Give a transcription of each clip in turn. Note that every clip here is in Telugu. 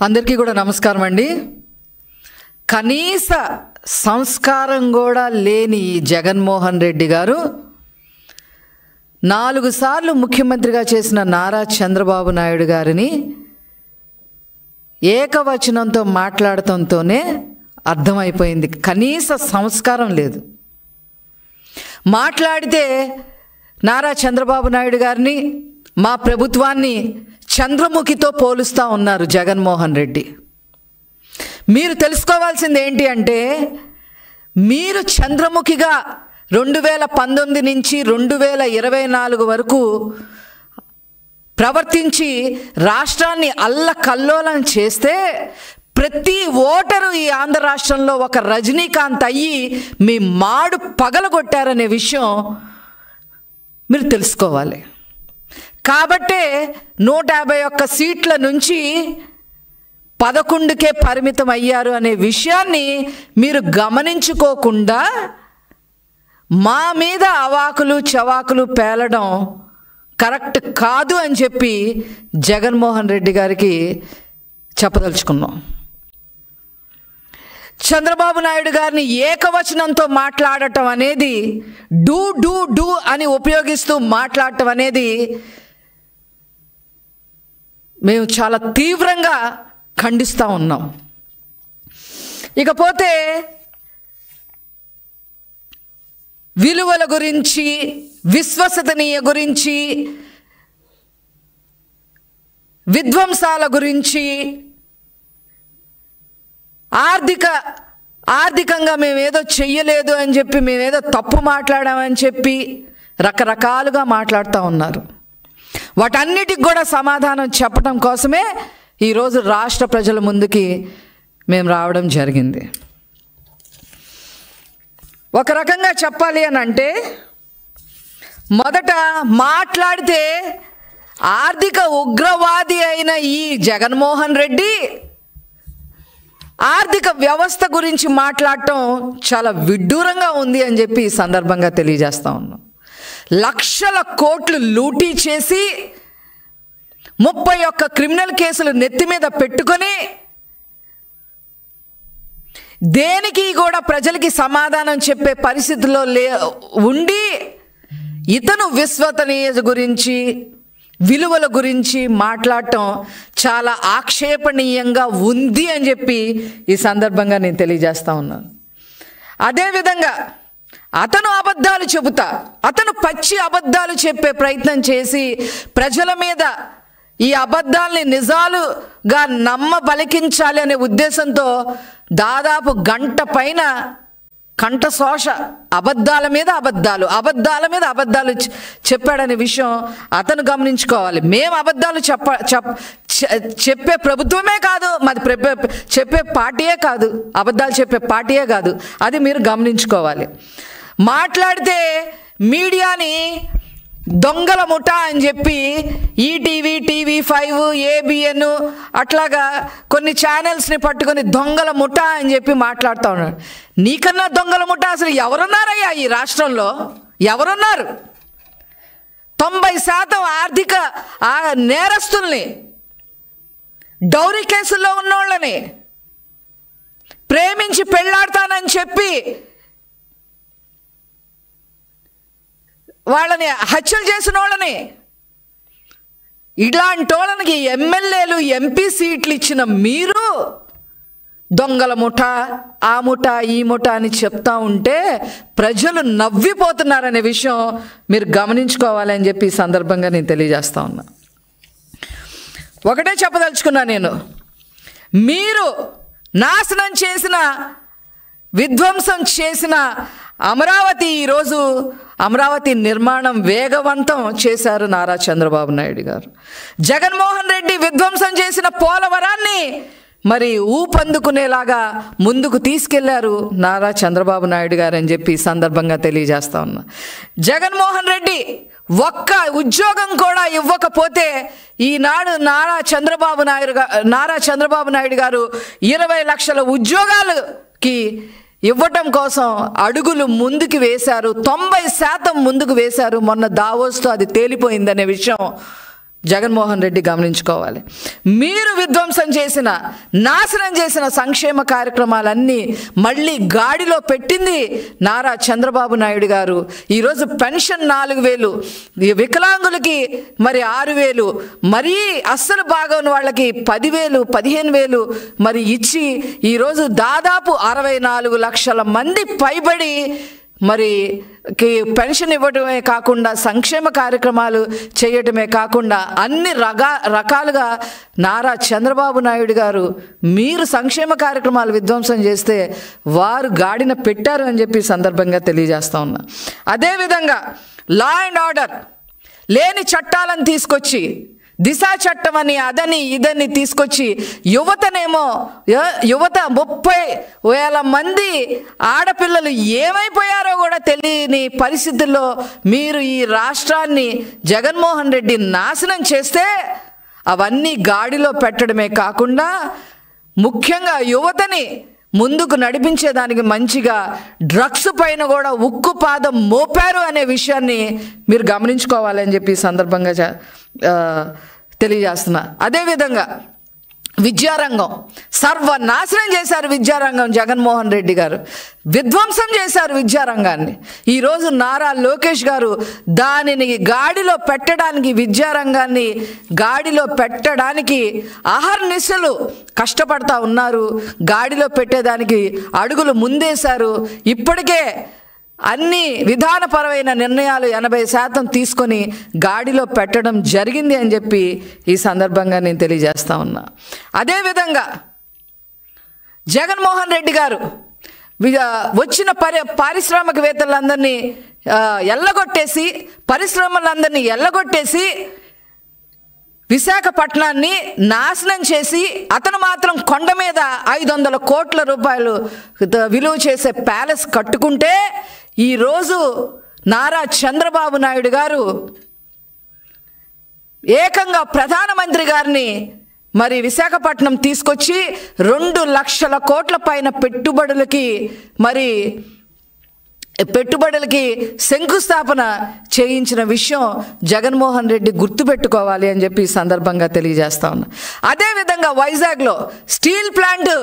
అందరికీ కూడా నమస్కారం అండి. కనీస సంస్కారం కూడా లేని జగన్మోహన్ రెడ్డి గారు 4 సార్లు ముఖ్యమంత్రిగా చేసిన నారా చంద్రబాబు నాయుడు గారిని ఏకవచనంతో మాట్లాడటంతోనే అర్థమైపోయింది కనీస సంస్కారం లేదు. మాట్లాడితే నారా చంద్రబాబు నాయుడు గారిని, మా ప్రభుత్వాన్ని చంద్రముఖితో పోలుస్తూ ఉన్నారు జగన్మోహన్ రెడ్డి. మీరు తెలుసుకోవాల్సింది ఏంటి అంటే, మీరు చంద్రముఖిగా 2019 నుంచి 2024 వరకు ప్రవర్తించి రాష్ట్రాన్ని అల్లకల్లోలం చేస్తే ప్రతి ఓటరు ఈ ఆంధ్ర రాష్ట్రంలో ఒక రజనీకాంత్ అయ్యి మీ మాడు పగలగొట్టారనే విషయం మీరు తెలుసుకోవాలి. కాబట్టే 151 సీట్ల నుంచి 11కే పరిమితం అయ్యారు అనే విషయాన్ని మీరు గమనించుకోకుండా మా మీద అవాకులు చవాకులు పేలడం కరెక్ట్ కాదు అని చెప్పి జగన్మోహన్ రెడ్డి గారికి చెప్పదలుచుకున్నాం. చంద్రబాబు నాయుడు గారిని ఏకవచనంతో మాట్లాడటం అనేది డూ అని ఉపయోగిస్తూ మాట్లాడటం అనేది మేము చాలా తీవ్రంగా ఖండిస్తూ ఉన్నాం. ఇకపోతే విలువల గురించి, విశ్వసనీయ గురించి, విధ్వంసాల గురించి, ఆర్థికంగా మేమేదో చెయ్యలేదు అని చెప్పి, మేమేదో తప్పు మాట్లాడామని చెప్పి రకరకాలుగా మాట్లాడుతూ ఉన్నారు. వాటన్నిటికి కూడా సమాధానం చెప్పడం కోసమే ఈరోజు రాష్ట్ర ప్రజల ముందుకి మేము రావడం జరిగింది. ఒక రకంగా చెప్పాలి అని అంటే, మొదట మాట్లాడితే ఆర్థిక ఉగ్రవాది అయిన ఈ జగన్మోహన్ రెడ్డి ఆర్థిక వ్యవస్థ గురించి మాట్లాడటం చాలా విడ్డూరంగా ఉంది అని చెప్పి ఈ సందర్భంగా తెలియజేస్తా ఉన్నాం. లక్షల కోట్లు లూటీ చేసి 31 క్రిమినల్ కేసులు నెత్తి మీద పెట్టుకొని దేనికి కూడా ప్రజలకి సమాధానం చెప్పే పరిస్థితిలో ఉండి ఇతను విశ్వసనీయత గురించి, విలువల గురించి మాట్లాడటం చాలా ఆక్షేపణీయంగా ఉంది అని చెప్పి ఈ సందర్భంగా నేను తెలియజేస్తా ఉన్నాను. అదేవిధంగా అతను అబద్ధాలు చెబుతా, అతను పచ్చి అబద్ధాలు చెప్పే ప్రయత్నం చేసి ప్రజల మీద ఈ అబద్ధాలని నిజాలుగా నమ్మబలికించాలి అనే ఉద్దేశంతో దాదాపు గంట పైన కంఠశోష అబద్ధాల మీద అబద్ధాలు చెప్పాడనే విషయం అతను గమనించుకోవాలి. మేము అబద్ధాలు చెప్పే ప్రభుత్వమే కాదు, మాది చెప్పే పార్టీయే కాదు, అబద్ధాలు చెప్పే పార్టీయే కాదు. అది మీరు గమనించుకోవాలి. మాట్లాడితే మీడియాని దొంగల ముఠా అని చెప్పి ఈటీవీ, TV5, ABN అట్లాగా కొన్ని ఛానల్స్ని పట్టుకొని దొంగల ముఠా అని చెప్పి మాట్లాడుతూ ఉన్నాడు. నీకన్నా దొంగల ముఠా అసలు ఎవరున్నారయ్యా ఈ రాష్ట్రంలో? ఎవరున్నారు? 90% ఆర్థిక నేరస్తుల్ని, డౌరీ కేసుల్లో ఉన్నోళ్ళని, ప్రేమించి పెళ్ళాడతానని చెప్పి వాళ్ళని హత్యలు చేసిన వాళ్ళని, ఇలాంటి వాళ్ళకి ఎమ్మెల్యేలు, MP సీట్లు ఇచ్చిన మీరు దొంగల ముఠా, ఆ ముఠా, ఈ ముఠా అని చెప్తా ఉంటే ప్రజలు నవ్విపోతున్నారనే విషయం మీరు గమనించుకోవాలని చెప్పి ఈ సందర్భంగా నేను తెలియజేస్తా ఉన్నా. ఒకటే చెప్పదలుచుకున్నా నేను, మీరు నాశనం చేసిన, విధ్వంసం చేసిన అమరావతి, ఈరోజు అమరావతి నిర్మాణం వేగవంతం చేశారు నారా చంద్రబాబు నాయుడు గారు. జగన్మోహన్ రెడ్డి విధ్వంసం చేసిన పోలవరాన్ని మరి ఊపందుకునేలాగా ముందుకు తీసుకెళ్లారు నారా చంద్రబాబు నాయుడు గారు అని చెప్పి ఈ సందర్భంగా తెలియజేస్తా ఉన్నా. జగన్మోహన్ రెడ్డి ఒక్క ఉద్యోగం కూడా ఇవ్వకపోతే ఈనాడు నారా చంద్రబాబు నాయుడు గారు 20 లక్షల ఉద్యోగాలకి ఇవ్వటం కోసం అడుగులు ముందుకు వేశారు. 90% ముందుకు వేశారు. మొన్న దావోస్తో అది తేలిపోయిందనే విషయం జగన్మోహన్ రెడ్డి గమనించుకోవాలి. మీరు విధ్వంసం చేసిన, నాశనం చేసిన సంక్షేమ కార్యక్రమాలన్నీ మళ్ళీ గాడిలో పెట్టింది నారా చంద్రబాబు నాయుడు గారు. ఈరోజు పెన్షన్ 4,000, వికలాంగులకి మరి 6,000, మరీ అస్సలు బాగోని వాళ్ళకి 10,000, 15,000 మరి ఇచ్చి ఈరోజు దాదాపు 64 లక్షల మంది పైబడి మరి పెన్షన్ ఇవ్వడమే కాకుండా సంక్షేమ కార్యక్రమాలు చేయటమే కాకుండా అన్ని రకాలుగా నారా చంద్రబాబు నాయుడు గారు మీరు సంక్షేమ కార్యక్రమాలు విధ్వంసం చేస్తే వారు గాడిన పెట్టారు అని చెప్పి సందర్భంగా తెలియజేస్తా ఉన్నా. అదేవిధంగా లా అండ్ ఆర్డర్ లేని చట్టాలను తీసుకొచ్చి, దిశా చట్టం అని అదని ఇదని తీసుకొచ్చి యువత 30,000 మంది ఆడపిల్లలు ఏమైపోయారో కూడా తెలియని పరిస్థితుల్లో మీరు ఈ రాష్ట్రాన్ని జగన్మోహన్ రెడ్డి నాశనం చేస్తే అవన్నీ గాడిలో పెట్టడమే కాకుండా ముఖ్యంగా యువతని ముందుకు నడిపించేదానికి మంచిగా డ్రగ్స్ పైన కూడా ఉక్కు పాదం మోపారు అనే విషయాన్ని మీరు గమనించుకోవాలని చెప్పి సందర్భంగా తెలియజేస్తున్నా. అదేవిధంగా విద్యారంగం సర్వనాశనం చేశారు. విద్యారంగం జగన్మోహన్ రెడ్డి గారు విధ్వంసం చేశారు విద్యారంగాన్ని. ఈరోజు నారా లోకేష్ గారు దానిని గాడిలో పెట్టడానికి, విద్యారంగాన్ని గాడిలో పెట్టడానికి అహర్నిశలు కష్టపడతా ఉన్నారు. గాడిలో పెట్టేదానికి అడుగులు ముందేశారు. ఇప్పటికే అన్ని విధానపరమైన నిర్ణయాలు 80% తీసుకొని గాడిలో పెట్టడం జరిగింది అని చెప్పి ఈ సందర్భంగా నేను తెలియజేస్తా ఉన్నా. అదేవిధంగా జగన్మోహన్ రెడ్డి గారు వచ్చిన పారిశ్రామికవేత్తలందరినీ ఎల్లగొట్టేసి, పరిశ్రమలందరినీ ఎల్లగొట్టేసి విశాఖపట్నాన్ని నాశనం చేసి అతను మాత్రం కొండ మీద 500 కోట్ల రూపాయలు విలువ చేసే ప్యాలెస్ కట్టుకుంటే ఈరోజు నారా చంద్రబాబు నాయుడు గారు ఏకంగా ప్రధానమంత్రి గారిని మరి విశాఖపట్నం తీసుకొచ్చి 2 లక్షల కోట్ల పైన పెట్టుబడులకి శంకుస్థాపన చేయించిన విషయం జగన్మోహన్ రెడ్డి గుర్తుపెట్టుకోవాలి అని చెప్పి ఈ సందర్భంగా తెలియజేస్తా ఉన్నా. అదేవిధంగా వైజాగ్లో స్టీల్ ప్లాంట్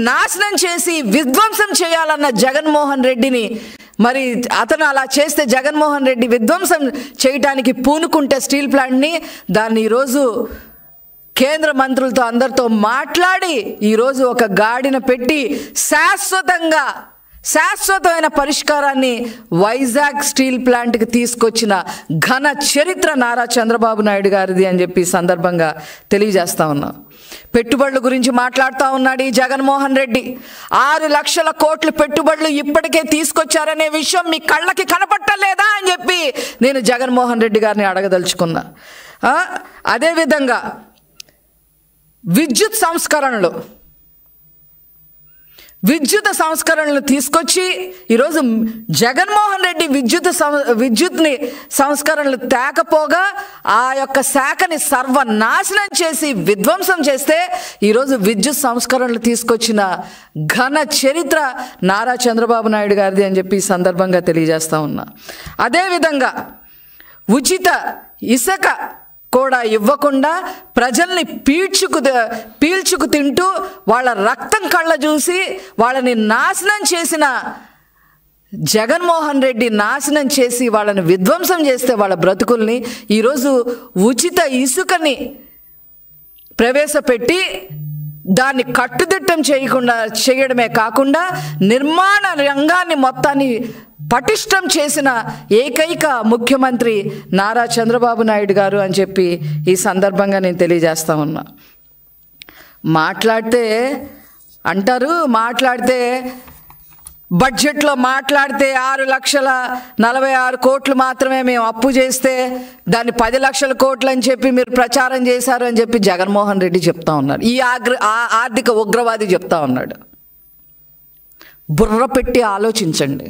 నాశనం చేసి విధ్వంసం చేయాలన్న జగన్మోహన్ రెడ్డిని మరి అతను అలా చేస్తే జగన్మోహన్ రెడ్డి విధ్వంసం చేయడానికి పూనుకుంటే స్టీల్ ప్లాంట్ని దాన్ని ఈరోజు కేంద్ర మంత్రులతో అందరితో మాట్లాడి ఈరోజు ఒక గాడిన పెట్టి శాశ్వతమైన పరిష్కారాన్ని వైజాగ్ స్టీల్ ప్లాంట్కి తీసుకొచ్చిన ఘన చరిత్ర నారా చంద్రబాబు నాయుడు గారిది అని చెప్పి సందర్భంగా తెలియజేస్తా ఉన్నాం. పెట్టుబడుల గురించి మాట్లాడుతూ ఉన్నాడు ఈ జగన్మోహన్ రెడ్డి. 6 లక్షల కోట్ల పెట్టుబడులు ఇప్పటికే తీసుకొచ్చారనే విషయం మీ కళ్ళకి కనపట్టలేదా అని చెప్పి నేను జగన్మోహన్ రెడ్డి గారిని అడగదలుచుకున్నా. అదేవిధంగా విద్యుత్ సంస్కరణలు తీసుకొచ్చి ఈరోజు జగన్మోహన్ రెడ్డి విద్యుత్ని సంస్కరణలు తేకపోగా ఆ యొక్క శాఖని సర్వనాశనం చేసి విధ్వంసం చేస్తే ఈరోజు విద్యుత్ సంస్కరణలు తీసుకొచ్చిన ఘన చరిత్ర నారా చంద్రబాబు నాయుడు గారిది అని చెప్పి ఈ సందర్భంగా తెలియజేస్తా ఉన్నా. అదేవిధంగా ఉచిత ఇసుక కూడా ఇవ్వకుండా ప్రజల్ని పీల్చుకు తింటూ వాళ్ళ రక్తం కళ్ళ చూసి వాళ్ళని నాశనం చేసిన జగన్మోహన్ రెడ్డి నాశనం చేసి వాళ్ళని విధ్వంసం చేస్తే వాళ్ళ బ్రతుకుల్ని ఈరోజు ఉచిత ఇసుకని ప్రవేశపెట్టి దాన్ని కట్టుదిట్టం చేయడమే కాకుండా నిర్మాణ రంగాన్ని మొత్తాన్ని పటిష్టం చేసిన ఏకైక ముఖ్యమంత్రి నారా చంద్రబాబు నాయుడు గారు అని చెప్పి ఈ సందర్భంగా నేను తెలియజేస్తా ఉన్నా. మాట్లాడితే బడ్జెట్లో మాట్లాడితే 6,46 కోట్లు మాత్రమే మేము అప్పు చేస్తే దాన్ని 10 లక్షల కోట్లు అని చెప్పి మీరు ప్రచారం చేశారు అని చెప్పి జగన్మోహన్ రెడ్డి చెప్తా ఉన్నారు. ఈ ఆర్థిక ఉగ్రవాది చెప్తా ఉన్నాడు. బుర్ర పెట్టి ఆలోచించండి.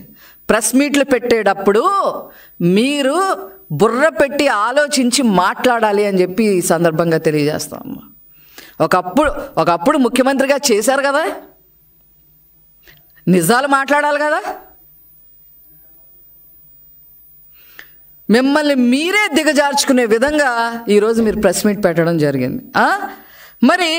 ప్రెస్ మీట్లు పెట్టేటప్పుడు మీరు బుర్ర పెట్టి ఆలోచించి మాట్లాడాలి అని చెప్పి ఈ సందర్భంగా తెలియజేస్తాం. ఒకప్పుడు ముఖ్యమంత్రిగా చేశారు కదా, నిజాలు మాట్లాడాలి కదా. మిమ్మల్ని మీరే దిగజార్చుకునే విధంగా ఈరోజు మీరు ప్రెస్ మీట్ పెట్టడం జరిగింది. మరి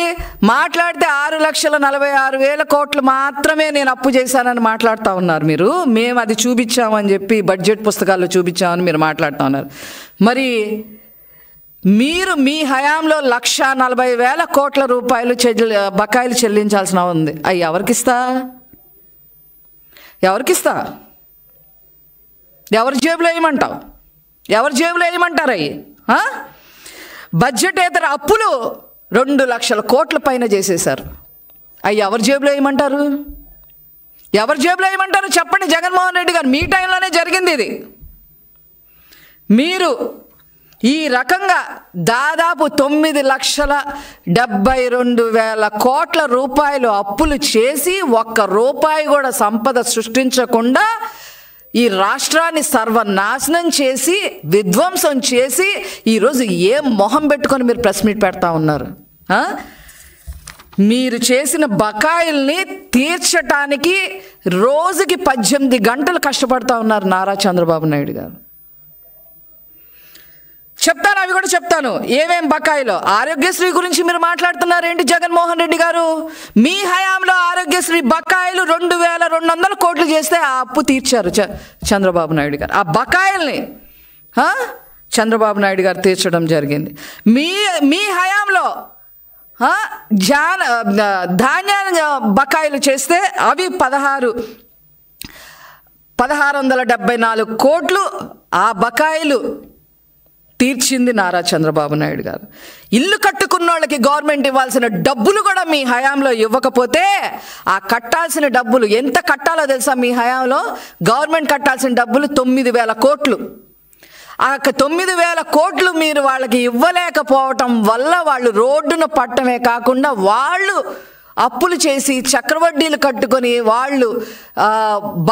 మాట్లాడితే 6,46,000 కోట్లు మాత్రమే నేను అప్పు చేశానని మాట్లాడుతూ ఉన్నారు మీరు. మేము అది చూపించామని చెప్పి బడ్జెట్ పుస్తకాల్లో చూపించామని మీరు మాట్లాడుతూ ఉన్నారు. మరి మీరు మీ హయాంలో 1,40,000 కోట్ల రూపాయలు బకాయిలు చెల్లించాల్సిన ఉంది. అవి ఎవరికిస్తా? ఎవరి జేబులో వేయమంటావు? ఎవరి జేబులో వేయమంటారు అవి? బడ్జెటేతర అప్పులు 2 లక్షల కోట్ల పైన చేసేశారు. అవి ఎవరి జేబులో వేయమంటారు? ఎవరి జేబులో వేయమంటారు చెప్పండి. జగన్మోహన్ రెడ్డి గారు మీ టైంలోనే జరిగింది ఇది. మీరు ఈ రకంగా దాదాపు 9,72,000 కోట్ల రూపాయలు అప్పులు చేసి 1 రూపాయి కూడా సంపద సృష్టించకుండా ఈ రాష్ట్రాన్ని సర్వనాశనం చేసి విధ్వంసం చేసి ఈరోజు ఏం మొహం పెట్టుకొని మీరు ప్రెస్ మీట్ పెడతా ఉన్నారు? మీరు చేసిన బకాయిల్ని తీర్చటానికి రోజుకి 18 గంటలు కష్టపడతా ఉన్నారు నారా చంద్రబాబు నాయుడు గారు. చెప్తాను, అవి కూడా చెప్తాను. ఏమేం బకాయిలో? ఆరోగ్యశ్రీ గురించి మీరు మాట్లాడుతున్నారు ఏంటి జగన్మోహన్ రెడ్డి గారు? మీ హయాంలో ఆరోగ్యశ్రీ బకాయిలు 2,200 కోట్లు చేస్తే ఆ అప్పు తీర్చారు చంద్రబాబు నాయుడు గారు. ఆ బకాయిల్ని చంద్రబాబు నాయుడు గారు తీర్చడం జరిగింది. మీ హయాంలో ధాన్యాన్ని బకాయిలు చేస్తే అవి 1,674 కోట్లు ఆ బకాయిలు తీర్చింది నారా చంద్రబాబు నాయుడు గారు. ఇల్లు కట్టుకున్న వాళ్ళకి గవర్నమెంట్ ఇవ్వాల్సిన డబ్బులు కూడా మీ హయాంలో ఇవ్వకపోతే ఆ కట్టాల్సిన డబ్బులు ఎంత కట్టాలో తెలుసా? మీ హయాంలో గవర్నమెంట్ కట్టాల్సిన డబ్బులు 9,000 కోట్లు. ఆ 9,000 కోట్లు మీరు వాళ్ళకి ఇవ్వలేకపోవటం వల్ల వాళ్ళు రోడ్డున పట్టమే కాకుండా వాళ్ళు అప్పులు చేసి చక్రవడ్డీలు కట్టుకొని వాళ్ళు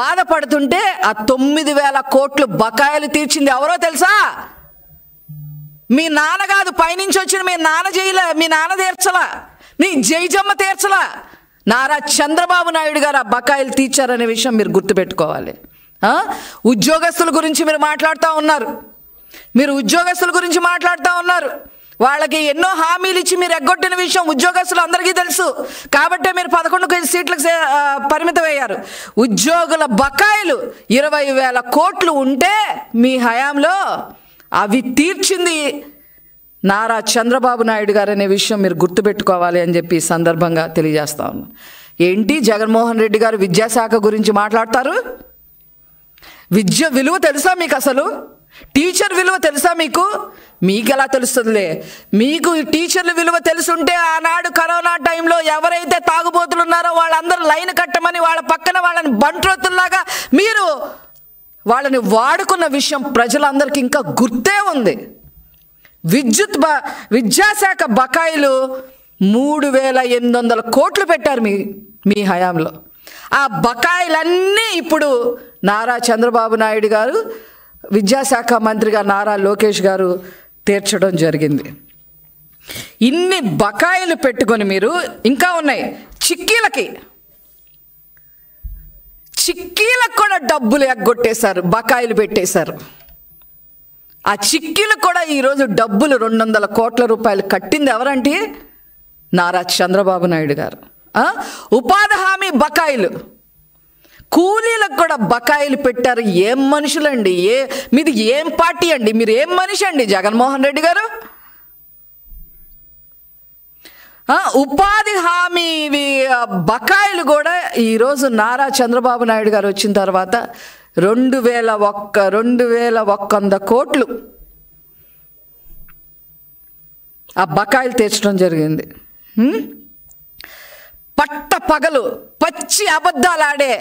బాధపడుతుంటే ఆ 9,000 కోట్లు బకాయిలు తీర్చింది ఎవరో తెలుసా? మీ నాన్న కాదు, పైనుంచి వచ్చిన మీ నాన్న చేయలే, మీ నాన్న తీర్చలా, మీ జైజమ్మ తీర్చలా, నారా చంద్రబాబు నాయుడు గారు ఆ బకాయిలు తీర్చారనే విషయం మీరు గుర్తుపెట్టుకోవాలి. ఉద్యోగస్తుల గురించి మీరు మాట్లాడుతూ ఉన్నారు. వాళ్ళకి ఎన్నో హామీలు ఇచ్చి మీరు ఎగ్గొట్టిన విషయం ఉద్యోగస్తులు అందరికీ తెలుసు. కాబట్టే మీరు 11 సీట్లకు పరిమితమయ్యారు. ఉద్యోగుల బకాయిలు 20,000 కోట్లు ఉంటే మీ హయాంలో అవి తీర్చింది నారా చంద్రబాబు నాయుడు గారు అనే విషయం మీరు గుర్తుపెట్టుకోవాలి అని చెప్పి ఈ సందర్భంగా తెలియజేస్తా ఉన్నాను. ఏంటి జగన్మోహన్ రెడ్డి గారు విద్యాశాఖ గురించి మాట్లాడతారు? విద్య విలువ తెలుసా మీకు? అసలు టీచర్ విలువ తెలుసా మీకు? మీకు ఎలా తెలుస్తుందిలే. మీకు టీచర్ల విలువ తెలుసుంటే ఆనాడు కరోనా టైంలో ఎవరైతే తాగుబోతులు ఉన్నారో వాళ్ళందరూ లైన్ కట్టమని వాళ్ళ పక్కన వాళ్ళని బంట్రోతుల్లాగా మీరు వాళ్ళని వాడుకున్న విషయం ప్రజలందరికీ ఇంకా గుర్తే ఉంది. విద్యాశాఖ బకాయిలు 3,800 కోట్లు పెట్టారు మీ హయాంలో. ఆ బకాయిలన్నీ ఇప్పుడు నారా చంద్రబాబు నాయుడు గారు, విద్యాశాఖ మంత్రిగా నారా లోకేష్ గారు తీర్చడం జరిగింది. ఇన్ని బకాయిలు పెట్టుకొని మీరు ఇంకా ఉన్నాయి. చిక్కీలకు కూడా డబ్బులు ఎగ్గొట్టేశారు, బకాయిలు పెట్టేశారు. ఆ చిక్కీలకు కూడా ఈరోజు డబ్బులు 200 కోట్ల రూపాయలు కట్టింది ఎవరంటే నారా చంద్రబాబు నాయుడు గారు. ఉపాధి హామీ బకాయిలు, కూలీలకు కూడా బకాయిలు పెట్టారు. ఏం మనుషులండి? మీది ఏం పార్టీ అండి? మీరు ఏం మనిషి అండి జగన్మోహన్ రెడ్డి గారు? ఉపాధి హామీ బకాయిలు కూడా ఈరోజు నారా చంద్రబాబు నాయుడు గారు వచ్చిన తర్వాత 2,100 కోట్లు ఆ బకాయిలు తీర్చడం జరిగింది. పట్టపగలు పచ్చి అబద్ధాలు ఆడే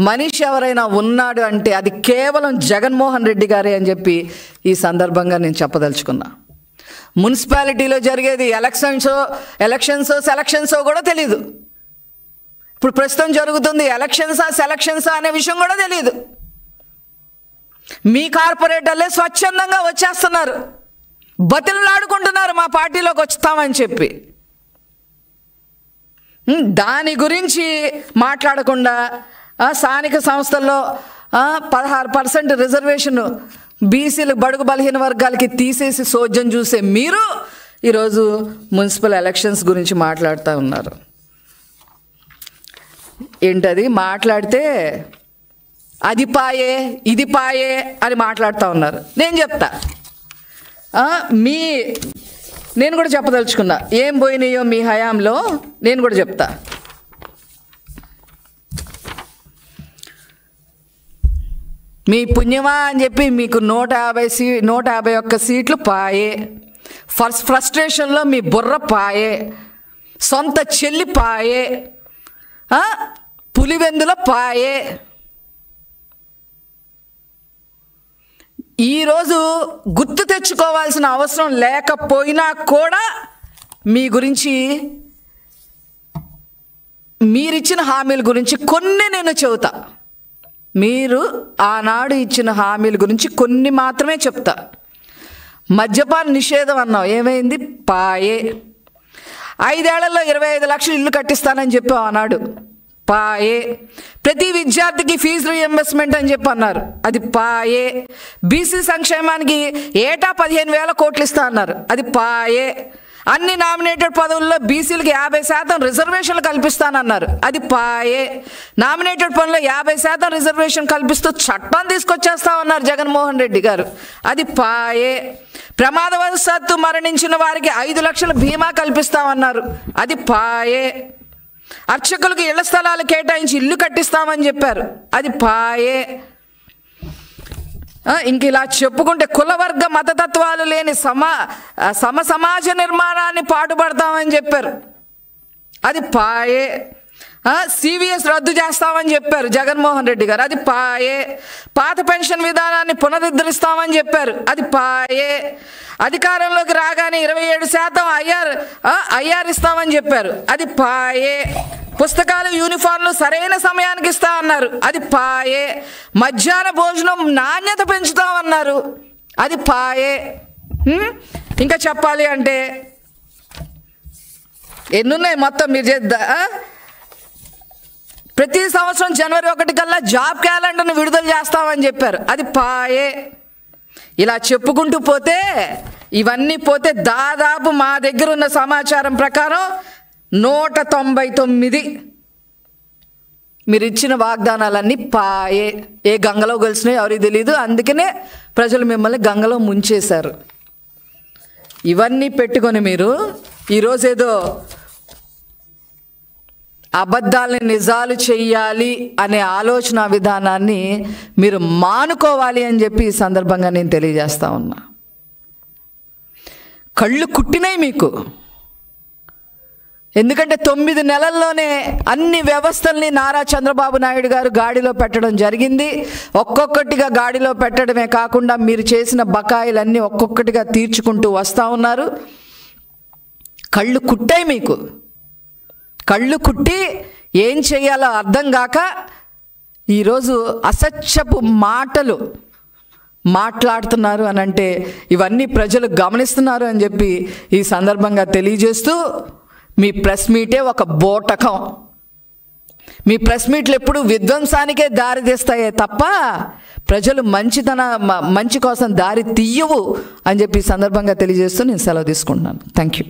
మనిషి ఎవరైనా ఉన్నాడు అంటే అది కేవలం జగన్మోహన్ రెడ్డి గారే అని చెప్పి ఈ సందర్భంగా నేను చెప్పదలుచుకున్నా. మున్సిపాలిటీలో జరిగేది సెలక్షన్సో కూడా తెలీదు. ఇప్పుడు ప్రస్తుతం జరుగుతుంది సెలక్షన్సా అనే విషయం కూడా తెలియదు. మీ కార్పొరేటర్లే స్వచ్ఛందంగా వచ్చేస్తున్నారు, బతిలాడుకుంటున్నారు మా పార్టీలోకి వస్తామని చెప్పి. దాని గురించి మాట్లాడకుండా స్థానిక సంస్థల్లో 16% రిజర్వేషన్ బీసీలు బడుగు బలహీన వర్గాలకి తీసేసి సోద్యం చూసే మీరు ఈరోజు మున్సిపల్ ఎలక్షన్స్ గురించి మాట్లాడుతూ ఉన్నారు. ఏంటది మాట్లాడితే అది పాయే ఇది పాయే అని మాట్లాడుతూ ఉన్నారు. నేను చెప్తా, నేను కూడా చెప్పదలుచుకున్నా ఏం పోయినాయో మీ హయాంలో నేను కూడా చెప్తా. మీ పుణ్యమా అని చెప్పి మీకు 151 సీట్లు పాయే. ఫ్రస్ట్రేషన్లో మీ బుర్ర పాయే, సొంత చెల్లి పాయే, పులివెందుల పాయే. ఈరోజు గుర్తు తెచ్చుకోవాల్సిన అవసరం లేకపోయినా కూడా మీ గురించి, మీరిచ్చిన హామీల గురించి కొన్ని నేను చెబుతా. మీరు ఆనాడు ఇచ్చిన హామీల గురించి కొన్ని మాత్రమే చెప్తా. మద్యపాన నిషేధం అన్నావు, ఏమైంది? పాయే. 5 ఏళ్లలో 25 లక్షలు ఇల్లు కట్టిస్తానని చెప్పావు ఆనాడు, పాయే. ప్రతి విద్యార్థికి ఫీజు రీఎంబర్స్మెంట్ అని చెప్పి అన్నారు, అది పాయే. బీసీ సంక్షేమానికి ఏటా 15,000 కోట్లు ఇస్తా అన్నారు, అది పాయే. అన్ని నామినేటెడ్ పదవుల్లో బీసీలకి 50% రిజర్వేషన్లు కల్పిస్తానన్నారు, అది పాయే. నామినేటెడ్ పనుల్లో 50% రిజర్వేషన్ కల్పిస్తూ చట్టం తీసుకొచ్చేస్తామన్నారు జగన్మోహన్ రెడ్డి గారు, అది పాయే. ప్రమాదవశాత్తు మరణించిన వారికి 5 లక్షల బీమా కల్పిస్తామన్నారు, అది పాయే. అర్చకులకు ఇళ్ల స్థలాలు కేటాయించి ఇల్లు కట్టిస్తామని చెప్పారు, అది పాయే. ఇంక ఇలా చెప్పుకుంటే కులవర్గ మతతత్వాలు లేని సమాజ నిర్మాణాన్ని పాటుపడతామని చెప్పారు, అది పాయే. సివిఎస్ రద్దు చేస్తామని చెప్పారు జగన్మోహన్ రెడ్డి గారు, అది పాయే. పాత పెన్షన్ విధానాన్ని పునరుద్ధరిస్తామని చెప్పారు, అది పాయే. అధికారంలోకి రాగానే 27% ఐఆర్ ఇస్తామని చెప్పారు, అది పాయే. పుస్తకాలు యూనిఫామ్లు సరైన సమయానికి ఇస్తామన్నారు, అది పాయే. మధ్యాహ్న భోజనం నాణ్యత పెంచుతామన్నారు, అది పాయే. ఇంకా చెప్పాలి అంటే ఎన్నున్నాయి మొత్తం మీరు చేద్దా. ప్రతి సంవత్సరం జనవరి 1 కల్లా జాబ్ క్యాలెండర్ను విడుదల చేస్తామని చెప్పారు, అది పాయే. ఇలా చెప్పుకుంటూ పోతే, ఇవన్నీ పోతే దాదాపు మా దగ్గర ఉన్న సమాచారం ప్రకారం 199 మీరు ఇచ్చిన వాగ్దానాలన్నీ పాయే. ఏ గంగలో కలిసినాయో ఎవరికి తెలియదు, అందుకనే ప్రజలు మిమ్మల్ని గంగలో ముంచేశారు. ఇవన్నీ పెట్టుకొని మీరు ఈరోజేదో అబద్ధాలని నిజాలు చెయ్యాలి అనే ఆలోచన విధానాన్ని మీరు మానుకోవాలి అని చెప్పి ఈ సందర్భంగా నేను తెలియజేస్తా ఉన్నా. కళ్ళు కుట్టినాయి మీకు, ఎందుకంటే 9 నెలల్లోనే అన్ని వ్యవస్థల్ని నారా చంద్రబాబు నాయుడు గారు గాడిలో పెట్టడం జరిగింది. ఒక్కొక్కటిగా గాడిలో పెట్టడమే కాకుండా మీరు చేసిన బకాయిలన్నీ ఒక్కొక్కటిగా తీర్చుకుంటూ వస్తూ ఉన్నారు. కళ్ళు కుట్టాయి మీకు, కళ్ళు కుట్టి ఏం చేయాలో అర్థం కాక ఈరోజు అసత్యపు మాటలు మాట్లాడుతున్నారు అని అంటే ఇవన్నీ ప్రజలు గమనిస్తున్నారు అని చెప్పి ఈ సందర్భంగా తెలియజేస్తూ, మీ ప్రెస్ మీటే ఒక బోటకం. మీ ప్రెస్ మీట్లు ఎప్పుడు విధ్వంసానికే దారి తీస్తాయే తప్ప ప్రజలు మంచి కోసం దారి తీయవు అని చెప్పి ఈ సందర్భంగా తెలియజేస్తూ నేను సెలవు తీసుకుంటున్నాను. Thank you.